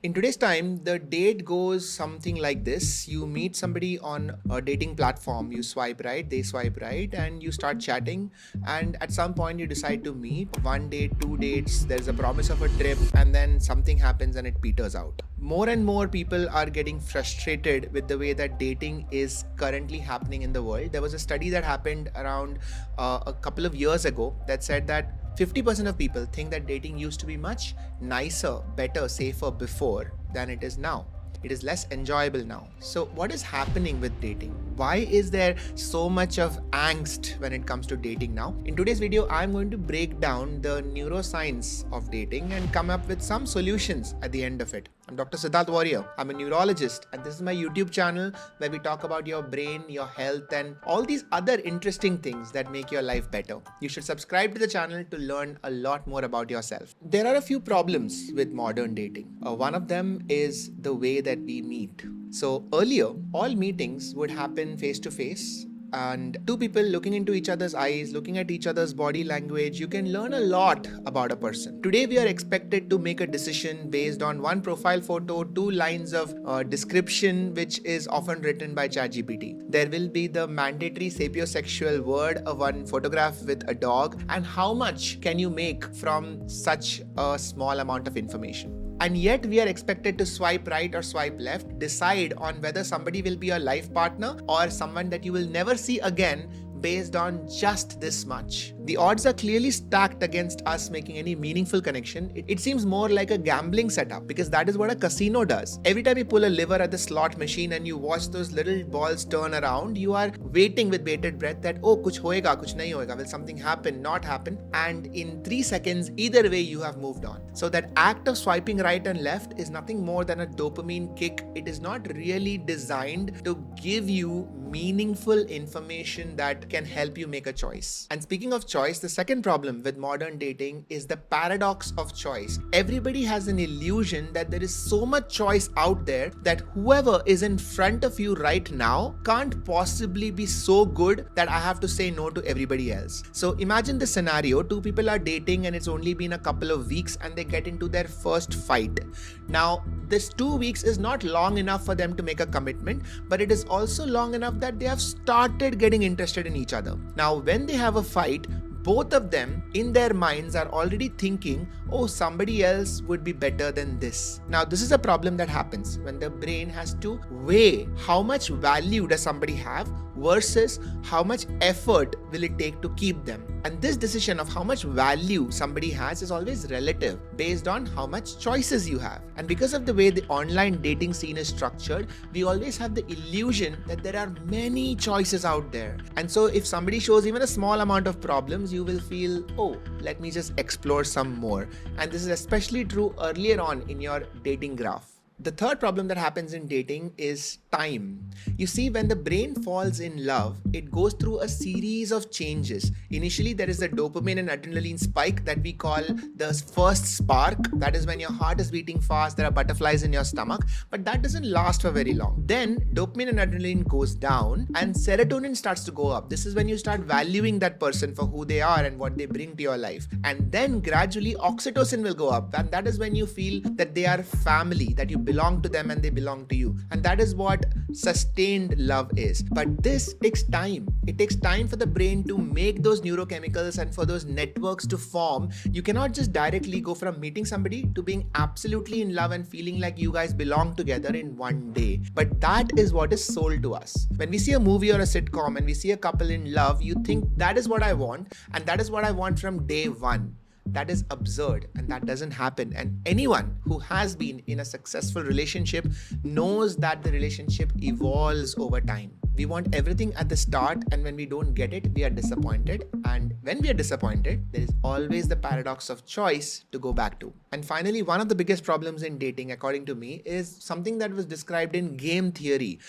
In today's time, the date goes something like this. You meet somebody on a dating platform, you swipe right, they swipe right, and you start chatting. And at some point, you decide to meet. One date, two dates, there's a promise of a trip, and then something happens and it peters out. More and more people are getting frustrated with the way that dating is currently happening in the world. There was a study that happened around a couple of years ago that said that 50% of people think that dating used to be much nicer, better, safer before than it is now. It is less enjoyable now. So, what is happening with dating? Why is there so much of angst when it comes to dating now? In today's video, I'm going to break down the neuroscience of dating and come up with some solutions at the end of it. I'm Dr. Siddharth Warrior. I'm a neurologist, and this is my YouTube channel where we talk about your brain, your health, and all these other interesting things that make your life better. You should subscribe to the channel to learn a lot more about yourself. There are a few problems with modern dating. One of them is the way that we meet. So earlier, all meetings would happen face to face, and two people looking into each other's eyes, looking at each other's body language, you can learn a lot about a person. Today we are expected to make a decision based on one profile photo, two lines of description, which is often written by ChatGPT. There will be the mandatory sapiosexual word of one photograph with a dog, and how much can you make from such a small amount of information? And yet we are expected to swipe right or swipe left, decide on whether somebody will be your life partner or someone that you will never see again based on just this much. The odds are clearly stacked against us making any meaningful connection. It seems more like a gambling setup, because that is what a casino does. Every time you pull a lever at the slot machine and you watch those little balls turn around, you are waiting with bated breath that, oh, kuch hoega, kuch nahi hoega. Will something happen, not happen? And in 3 seconds, either way, you have moved on. So that act of swiping right and left is nothing more than a dopamine kick. It is not really designed to give you meaningful information that can help you make a choice. And speaking of choice, the second problem with modern dating is the paradox of choice. Everybody has an illusion that there is so much choice out there that whoever is in front of you right now can't possibly be so good that I have to say no to everybody else. So imagine the scenario, two people are dating and it's only been a couple of weeks and they get into their first fight. Now, this 2 weeks is not long enough for them to make a commitment, but it is also long enough that they have started getting interested in each other. Now, when they have a fight, both of them in their minds are already thinking, oh, somebody else would be better than this. Now, this is a problem that happens when the brain has to weigh how much value does somebody have versus how much effort will it take to keep them. And this decision of how much value somebody has is always relative based on how much choices you have. And because of the way the online dating scene is structured, we always have the illusion that there are many choices out there. And so if somebody shows even a small amount of problems, you will feel, oh, let me just explore some more. And this is especially true earlier on in your dating graph. The third problem that happens in dating is time. You see, when the brain falls in love, it goes through a series of changes. Initially, there is the dopamine and adrenaline spike that we call the first spark. That is when your heart is beating fast, there are butterflies in your stomach, but that doesn't last for very long. Then dopamine and adrenaline goes down and serotonin starts to go up. This is when you start valuing that person for who they are and what they bring to your life. And then gradually oxytocin will go up, and that is when you feel that they are family, that you belong to them and they belong to you. And that is what sustained love is. But this takes time. It takes time for the brain to make those neurochemicals and for those networks to form. You cannot just directly go from meeting somebody to being absolutely in love and feeling like you guys belong together in one day. But that is what is sold to us. When we see a movie or a sitcom and we see a couple in love, you think that is what I want, and that is what I want from day one. That is absurd, and that doesn't happen. And anyone who has been in a successful relationship knows that the relationship evolves over time. We want everything at the start, and when we don't get it, we are disappointed. And when we are disappointed, there is always the paradox of choice to go back to. And finally, one of the biggest problems in dating, according to me, is something that was described in game theory,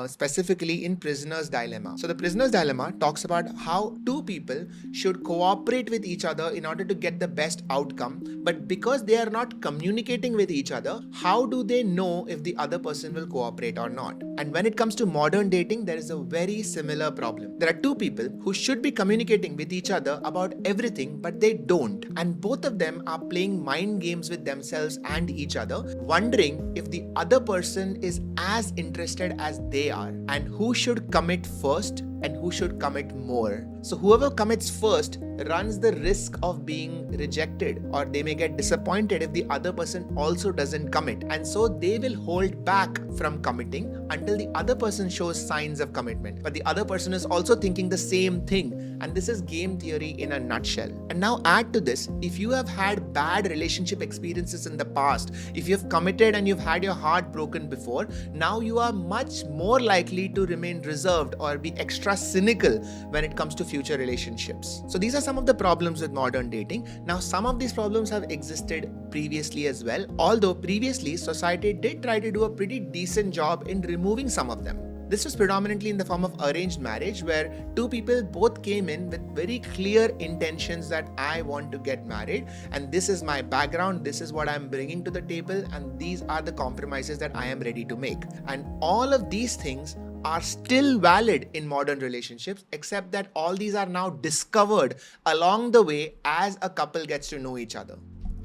specifically in Prisoner's Dilemma. So the Prisoner's Dilemma talks about how two people should cooperate with each other in order to get the best outcome. But because they are not communicating with each other, how do they know if the other person will cooperate or not? And when it comes to modern dating, there is a very similar problem. There are two people who should be communicating with each other about everything, but they don't. And both of them are playing mind games games with themselves and each other, wondering if the other person is as interested as they are, and who should commit first and who should commit more. So whoever commits first runs the risk of being rejected, or they may get disappointed if the other person also doesn't commit, and so they will hold back from committing until the other person shows signs of commitment. But the other person is also thinking the same thing, and this is game theory in a nutshell. And now add to this, if you have had bad relationship experiences in the past, if you've committed and you've had your heart broken before, now you are much more likely to remain reserved or be extra cynical when it comes to future relationships. So these are some of the problems with modern dating. Now, some of these problems have existed previously as well, although previously society did try to do a pretty decent job in removing some of them. This was predominantly in the form of arranged marriage, where two people both came in with very clear intentions that I want to get married, and this is my background, this is what I'm bringing to the table, and these are the compromises that I am ready to make. And all of these things are still valid in modern relationships, except that all these are now discovered along the way as a couple gets to know each other.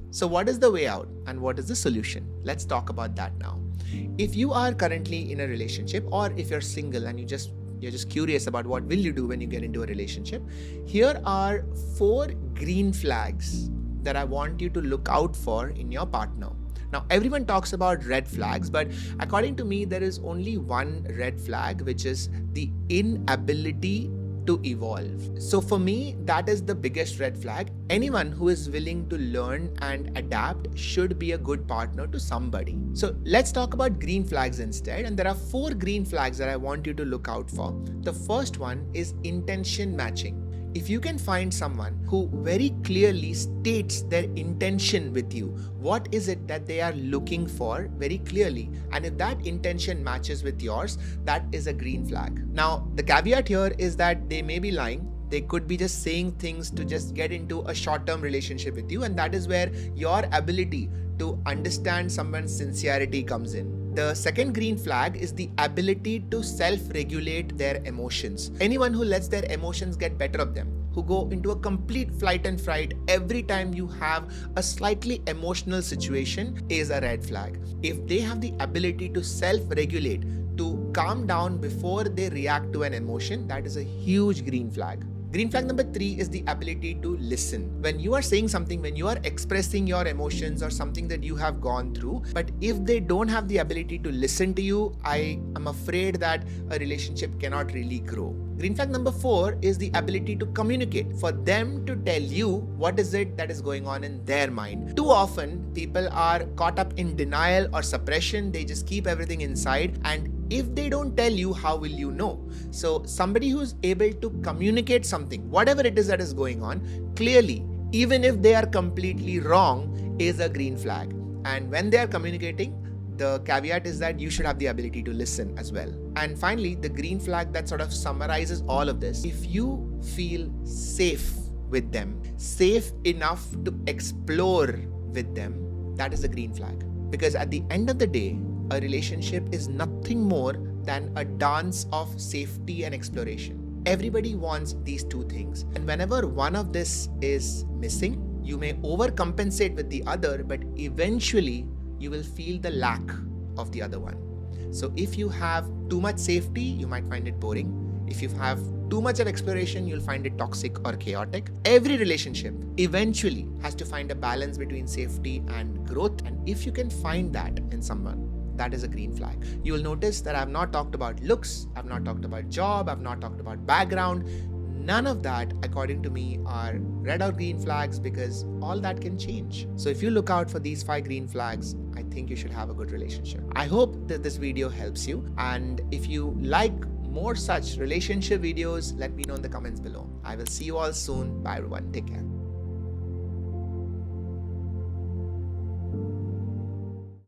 So what is the way out and what is the solution? Let's talk about that now. If you are currently in a relationship, or if you're single and you're just curious about what will you do when you get into a relationship, here are 4 green flags that I want you to look out for in your partner. Now, everyone talks about red flags, but according to me, there is only one red flag, which is the inability to evolve. So for me, that is the biggest red flag. Anyone who is willing to learn and adapt should be a good partner to somebody. So let's talk about green flags instead. And there are 4 green flags that I want you to look out for. The first one is intention matching. If you can find someone who very clearly states their intention with you, what is it that they are looking for very clearly, and if that intention matches with yours, that is a green flag. Now, the caveat here is that they may be lying. They could be just saying things to just get into a short-term relationship with you, and that is where your ability to understand someone's sincerity comes in. The second green flag is the ability to self-regulate their emotions. Anyone who lets their emotions get better of them, who go into a complete flight and fright every time you have a slightly emotional situation, is a red flag. If they have the ability to self-regulate, to calm down before they react to an emotion, that is a huge green flag. Green flag number 3 is the ability to listen. When you are saying something, when you are expressing your emotions or something that you have gone through, but if they don't have the ability to listen to you, I am afraid that a relationship cannot really grow. Green flag number 4 is the ability to communicate, for them to tell you what is it that is going on in their mind. Too often, people are caught up in denial or suppression. They just keep everything inside, and if they don't tell you, how will you know? So somebody who's able to communicate something, whatever it is that is going on, clearly, even if they are completely wrong, is a green flag. And when they are communicating, the caveat is that you should have the ability to listen as well. And finally, the green flag that sort of summarizes all of this: if you feel safe with them, safe enough to explore with them, that is a green flag. Because at the end of the day, a relationship is nothing more than a dance of safety and exploration. Everybody wants these two things. And whenever one of this is missing, you may overcompensate with the other, but eventually you will feel the lack of the other one. So if you have too much safety, you might find it boring. If you have too much of exploration, you'll find it toxic or chaotic. Every relationship eventually has to find a balance between safety and growth. And if you can find that in someone, that is a green flag. You will notice that I've not talked about looks, I've not talked about job, I've not talked about background. None of that, according to me, are red or green flags, because all that can change. So if you look out for these 5 green flags, I think you should have a good relationship. I hope that this video helps you. And if you like more such relationship videos, let me know in the comments below. I will see you all soon. Bye everyone. Take care.